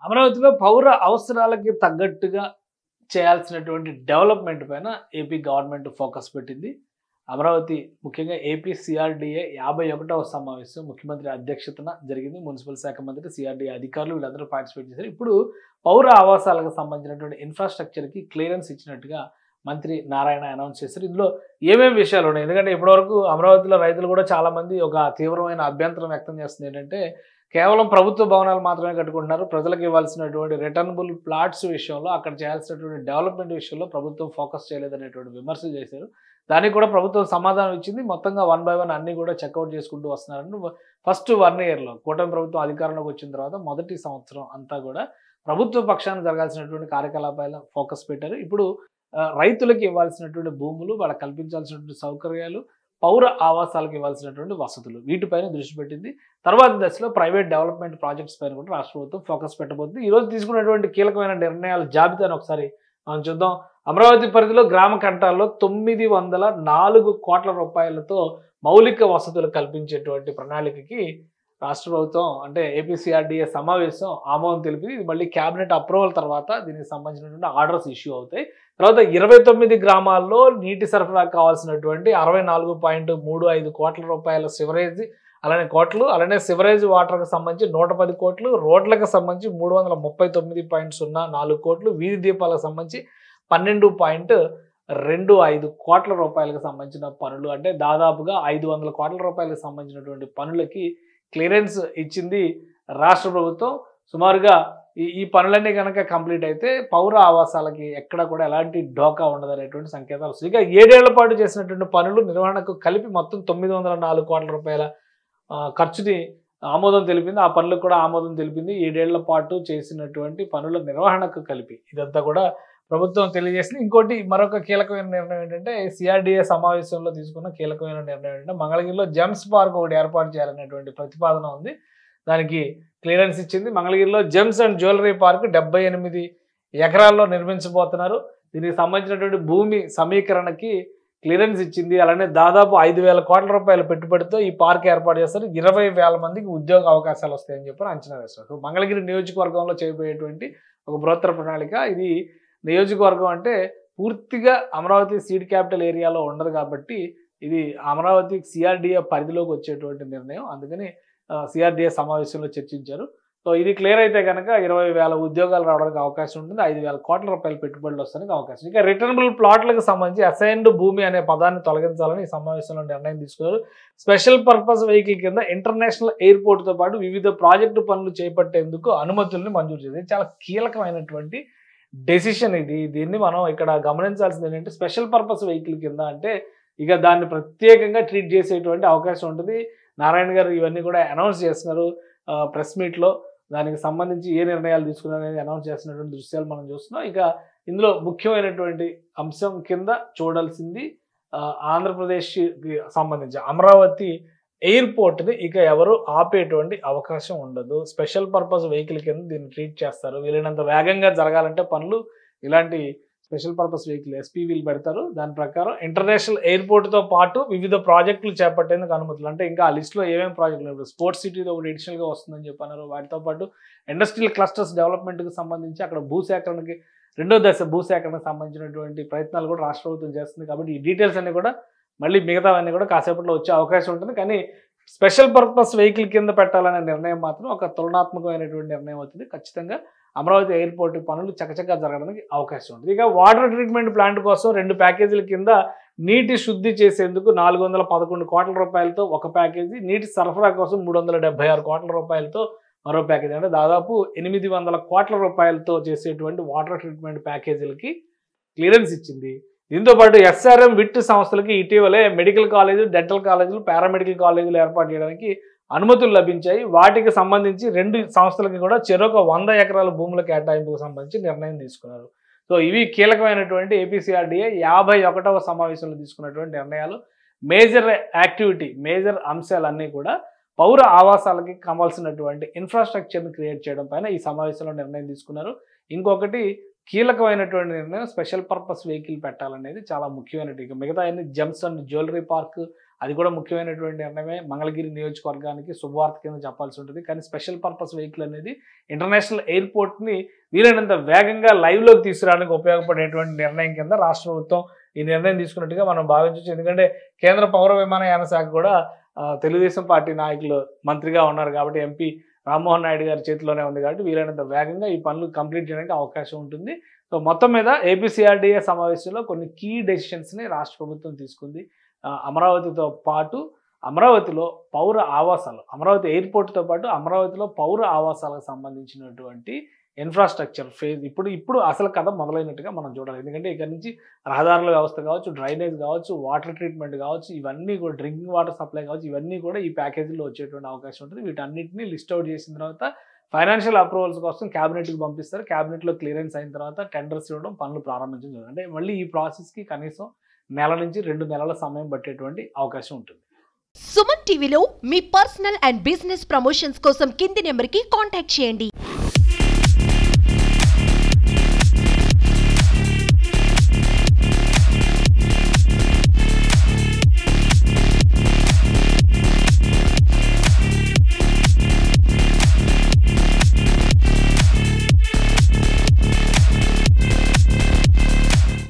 అమరావతిలో పౌర అవసరాలకి తగ్గట్టుగా చేయాల్సినటువంటి డెవలప్‌మెంట్ పైన ఏపీ గవర్నమెంట్ ఫోకస్ పెట్టింది. అమరావతి ముఖ్యంగా ఏపీ సీఆర్‌డీఏ 51వ సమావేశం ముఖ్యమంత్రి అధ్యక్షతన జరిగింది. మున్సిపల్ శాఖ మంత్రి, సీఆర్‌డీఏ అధికారులు వీళ్ళందరూ పార్టిసిపేట్ చేశారు. ఇప్పుడు పౌర ఆవాసాలకు సంబంధించినటువంటి ఇన్‌ఫ్రాస్ట్రక్చర్‌కి క్లియరెన్స్ ఇచ్చినట్టుగా మంత్రి నారాయణ అనౌన్స్ చేశారు. ఇందులో ఏమేమి విషయాలు ఉన్నాయి? ఎందుకంటే ఇప్పటివరకు అమరావతిలో రైతులు కూడా చాలామంది ఒక తీవ్రమైన అభ్యంతరం వ్యక్తం చేస్తుంది. ఏంటంటే కేవలం ప్రభుత్వ భవనాలు మాత్రమే కట్టుకుంటున్నారు. ప్రజలకు ఇవ్వాల్సినటువంటి రిటర్నబుల్ ప్లాట్స్ విషయంలో, అక్కడ చేయాల్సినటువంటి డెవలప్‌మెంట్ విషయంలో ప్రభుత్వం ఫోకస్ చేయలేదనేటువంటి విమర్శలు చేశారు. దానికి కూడా ప్రభుత్వం సమాధానం ఇచ్చింది. మొత్తంగా వన్ బై వన్ అన్నీ కూడా చెక్‌ఔట్ చేసుకుంటూ వస్తున్నారని ఫస్ట్ 1 ఇయర్‌లో కూటమి ప్రభుత్వం అధికారంలోకి వచ్చిన తర్వాత మొదటి సంవత్సరం అంతా కూడా ప్రభుత్వ పక్షాన జరగాల్సినటువంటి కార్యకలాపాల ఫోకస్ పెట్టారు. ఇప్పుడు రైతులకు ఇవ్వాల్సినటువంటి భూములు, వాళ్ళకి కల్పించాల్సినటువంటి సౌకర్యాలు, పౌర ఆవాసాలకు ఇవ్వాల్సినటువంటి వసతులు వీటిపైన దృష్టి పెట్టింది. తర్వాత దశలో ప్రైవేట్ డెవలప్‌మెంట్ ప్రాజెక్ట్స్ పైన కూడా రాష్ట్ర ప్రభుత్వం ఫోకస్ పెట్టబోతుంది. ఈరోజు తీసుకున్నటువంటి కీలకమైన నిర్ణయాల జాబితాను ఒకసారి మనం చూద్దాం. అమరావతి పరిధిలో గ్రామ కంటాల్లో 904 కోట్ల రూపాయలతో మౌలిక వసతులు కల్పించేటువంటి ప్రణాళికకి రాష్ట్ర ప్రభుత్వం అంటే ఏపీసీఆర్డీఏ సమావేశం ఆమోదం తెలిపింది. ఇది మళ్ళీ క్యాబినెట్ అప్రూవల్ తర్వాత దీనికి సంబంధించినటువంటి ఆర్డర్స్ ఇష్యూ అవుతాయి. తర్వాత 29 గ్రామాల్లో నీటి సరఫరా కావాల్సినటువంటి 64.35 కోట్ల రూపాయల సివరేజ్ అలానే సివరేజ్ వాటర్కి సంబంధించి 110 కోట్లు, రోడ్లకు సంబంధించి 339.04 కోట్లు, వీధి దీపాలకు సంబంధించి 12.25 కోట్ల రూపాయలకు సంబంధించిన పనులు, అంటే దాదాపుగా 500 కోట్ల రూపాయలకు సంబంధించినటువంటి పనులకి క్లియరెన్స్ ఇచ్చింది రాష్ట్ర ప్రభుత్వం. సుమారుగా ఈ పనులన్నీ కనుక కంప్లీట్ అయితే పౌర ఆవాసాలకి ఎక్కడ కూడా ఎలాంటి ఢోకా ఉండదనేటువంటి సంకేతాలు వస్తాయి. ఇక 7 ఏళ్ల పాటు చేసినటువంటి పనులు నిర్వహణకు కలిపి మొత్తం 904 కోట్ల రూపాయల ఖర్చుని ఆమోదం తెలిపింది. ఆ పనులకు కూడా ఆమోదం తెలిపింది. 7 ఏళ్ల పాటు చేసినటువంటి పనుల నిర్వహణకు కలిపి ఇదంతా కూడా ప్రభుత్వం తెలియజేసింది. ఇంకోటి మరొక కీలకమైన నిర్ణయం ఏంటంటే సీఆర్‌డీఏ సమావేశంలో తీసుకున్న కీలకమైన నిర్ణయం ఏంటంటే మంగళగిరిలో జెమ్స్ పార్క్ ఒకటి ఏర్పాటు చేయాలనేటువంటి ప్రతిపాదన ఉంది. దానికి క్లియరెన్స్ ఇచ్చింది. మంగళగిరిలో జెమ్స్ అండ్ జ్యువెలరీ పార్క్ 78 ఎకరాల్లో నిర్మించబోతున్నారు. దీనికి సంబంధించినటువంటి భూమి సమీకరణకి క్లియరెన్స్ ఇచ్చింది. అలానే దాదాపు 5,000 కోట్ల రూపాయల పెట్టుబడితో ఈ పార్క్ ఏర్పాటు చేస్తారు. 20,000 మందికి ఉద్యోగ అవకాశాలు వస్తాయని చెప్పి అంచనా వేస్తారు. మంగళగిరి నియోజకవర్గంలో చేయబోయేటువంటి ఒక బృహత్తర ప్రణాళిక ఇది. నియోజకవర్గం అంటే పూర్తిగా అమరావతి సీడ్ క్యాపిటల్ ఏరియాలో ఉండదు కాబట్టి ఇది అమరావతి సీఆర్‌డీఏ పరిధిలోకి వచ్చేటువంటి నిర్ణయం. అందుకని సీఆర్‌డీఏ సమావేశంలో చర్చించారు. సో ఇది క్లియర్ అయితే కనుక 20,000 ఉద్యోగాలు రావడానికి అవకాశం ఉంటుంది. 5,000 కోట్ల రూపాయల పెట్టుబడులు వస్తానికి అవకాశం. ఇక రిటర్నబుల్ ప్లాట్లకు సంబంధించి అసైన్డ్ భూమి అనే పదాన్ని తొలగించాలని ఈ సమావేశంలో నిర్ణయం తీసుకున్నారు. స్పెషల్ పర్పస్ వెహికల్ కింద ఇంటర్నేషనల్ ఎయిర్పోర్ట్తో పాటు వివిధ ప్రాజెక్టు పనులు చేపట్టేందుకు అనుమతుల్ని మంజూరు చేసింది. చాలా కీలకమైనటువంటి డెసిషన్ ఇది. దీన్ని మనం ఇక్కడ గమనించాల్సింది ఏంటంటే స్పెషల్ పర్పస్ వెహికల్ కింద అంటే ఇక దాన్ని ప్రత్యేకంగా ట్రీట్ చేసేటువంటి అవకాశం ఉంటుంది. నారాయణ గారు ఇవన్నీ కూడా అనౌన్స్ చేస్తున్నారు ప్రెస్ మీట్లో. దానికి సంబంధించి ఏ నిర్ణయాలు తీసుకున్నారు అనేది అనౌన్స్ చేస్తున్నటువంటి దృశ్యాలు మనం చూస్తున్నాం. ఇక ఇందులో ముఖ్యమైనటువంటి అంశం కింద చూడాల్సింది ఆంధ్రప్రదేశ్కి సంబంధించి అమరావతి ఎయిర్పోర్ట్ని ఇక ఎవరు ఆపేటువంటి అవకాశం ఉండదు. స్పెషల్ పర్పస్ వెహికల్ కింద దీన్ని ట్రీట్ చేస్తారు. వీలైనంత వేగంగా జరగాలంటే పనులు ఇలాంటి స్పెషల్ పర్పస్ వెహికల్ ఎస్పీవీలు పెడతారు. దాని ప్రకారం ఇంటర్నేషనల్ ఎయిర్పోర్ట్తో పాటు వివిధ ప్రాజెక్టులు చేపట్టేందుకు అనుమతులు. అంటే ఇంకా ఆ లిస్టులో ఏమేమి ప్రాజెక్టులు ఇప్పుడు స్పోర్ట్స్ సిటీతో ఒకటి అడిషనల్గా వస్తుందని చెప్పన్నారు. వాటితో పాటు ఇండస్ట్రియల్ క్లస్టర్స్ డెవలప్మెంట్కి సంబంధించి అక్కడ భూసేకరణకి 2వ దశ భూసేకరణకు సంబంధించినటువంటి ప్రయత్నాలు కూడా రాష్ట్ర ప్రభుత్వం చేస్తుంది. కాబట్టి ఈ డీటెయిల్స్ అన్ని కూడా మళ్ళీ మిగతావన్నీ కూడా కాసేపట్లో వచ్చే అవకాశం ఉంటుంది. కానీ స్పెషల్ పర్పస్ వెహికల్ కింద పెట్టాలనే నిర్ణయం మాత్రం ఒక తులనాత్మకమైనటువంటి నిర్ణయం అవుతుంది. ఖచ్చితంగా అమరావతి ఎయిర్పోర్ట్ పనులు చకచకా జరగడానికి అవకాశం ఉంటుంది. ఇక వాటర్ ట్రీట్మెంట్ ప్లాంట్ కోసం 2 ప్యాకేజీల కింద నీటి శుద్ధి చేసేందుకు 411 కోట్ల రూపాయలతో ఒక ప్యాకేజీ, నీటి సరఫరా కోసం 376 కోట్ల రూపాయలతో మరో ప్యాకేజీ, అంటే దాదాపు 800 కోట్ల రూపాయలతో చేసేటువంటి వాటర్ ట్రీట్మెంట్ ప్యాకేజీలకి క్లియరెన్స్ ఇచ్చింది. దీంతో పాటు ఎస్ఆర్ఎం విట్ సంస్థలకి ఇటీవలే మెడికల్ కాలేజీలు, డెంటల్ కాలేజీలు, పారామెడికల్ కాలేజీలు ఏర్పాటు చేయడానికి అనుమతులు లభించాయి. వాటికి సంబంధించి 2 సంస్థలకి కూడా చెరొక 100 ఎకరాల భూముల కేటాయింపుకు సంబంధించి నిర్ణయం తీసుకున్నారు. సో ఇవి కీలకమైనటువంటి ఏపీసీఆర్‌డీఏ 51వ సమావేశంలో తీసుకున్నటువంటి నిర్ణయాలు. మేజర్ యాక్టివిటీ, మేజర్ అంశాలన్నీ కూడా పౌర ఆవాసాలకి కావాల్సినటువంటి ఇన్ఫ్రాస్ట్రక్చర్ని క్రియేట్ చేయడం పైన ఈ సమావేశంలో నిర్ణయం తీసుకున్నారు. ఇంకొకటి కీలకమైనటువంటి నిర్ణయం స్పెషల్ పర్పస్ వెహికల్ పెట్టాలనేది చాలా ముఖ్యమైనది. ఇక మిగతా అన్ని జెమ్స్ అండ్ జ్యువెలరీ పార్క్, అది కూడా ముఖ్యమైనటువంటి నిర్ణయమే. మంగళగిరి నియోజకవర్గానికి శుభవార్త కింద చెప్పాల్సి ఉంటుంది. కానీ స్పెషల్ పర్పస్ వెహికల్ అనేది ఇంటర్నేషనల్ ఎయిర్పోర్ట్ని వీలైనంత వేగంగా లైవ్లోకి తీసుకురావడానికి ఉపయోగపడేటువంటి నిర్ణయం కింద రాష్ట్ర ప్రభుత్వం ఈ నిర్ణయం తీసుకున్నట్టుగా మనం భావించవచ్చు. ఎందుకంటే కేంద్ర పౌర విమానయాన శాఖ కూడా తెలుగుదేశం పార్టీ నాయకులు మంత్రిగా ఉన్నారు కాబట్టి ఎంపీ రామ్మోహన్ నాయుడు గారి చేతిలోనే ఉంది కాబట్టి వీలైనంత వేగంగా ఈ పనులు కంప్లీట్ చేయడానికి అవకాశం ఉంటుంది. సో మొత్తం మీద ఏపీసీఆర్డీఏ సమావేశంలో కొన్ని కీ డెసిషన్స్ని రాష్ట్ర ప్రభుత్వం తీసుకుంది. అమరావతితో పాటు అమరావతిలో పౌర ఆవాసాలు, అమరావతి ఎయిర్పోర్ట్తో పాటు అమరావతిలో పౌర ఆవాసాలకు సంబంధించినటువంటి ఇన్ఫ్రాస్ట్రక్చర్ ఫేజ్ ఇప్పుడు అసలు కథ మొదలైనట్టుగా మనం చూడాలి. ఎందుకంటే ఇక్కడ నుంచి రహదారుల వ్యవస్థ కావచ్చు, డ్రైనేజ్ కావచ్చు, వాటర్ ట్రీట్మెంట్ కావచ్చు, ఇవన్నీ కూడా డ్రింకింగ్ వాటర్ సప్లై కావచ్చు, ఇవన్నీ కూడా ఈ ప్యాకేజీలో వచ్చేటువంటి అవకాశం ఉంటుంది. వీటన్నిటిని లిస్ట్ అవుట్ చేసిన తర్వాత ఫైనాన్షియల్ అప్రూవల్స్ కోసం క్యాబినెట్కి పంపిస్తారు. క్యాబినెట్లో క్లియరెన్స్ అయిన తర్వాత టెండర్స్ ఇవ్వడం, పనులు ప్రారంభించడం. అంటే మళ్ళీ ఈ ప్రాసెస్కి కనీసం నెల నుంచి 2 నెలల సమయం పట్టేటువంటి అవకాశం ఉంటుంది. సుమన్ టీవీలో మీ పర్సనల్ అండ్ బిజినెస్ ప్రమోషన్స్ కోసం కింది నెంబర్కి కాంటాక్ట్ చేయండి.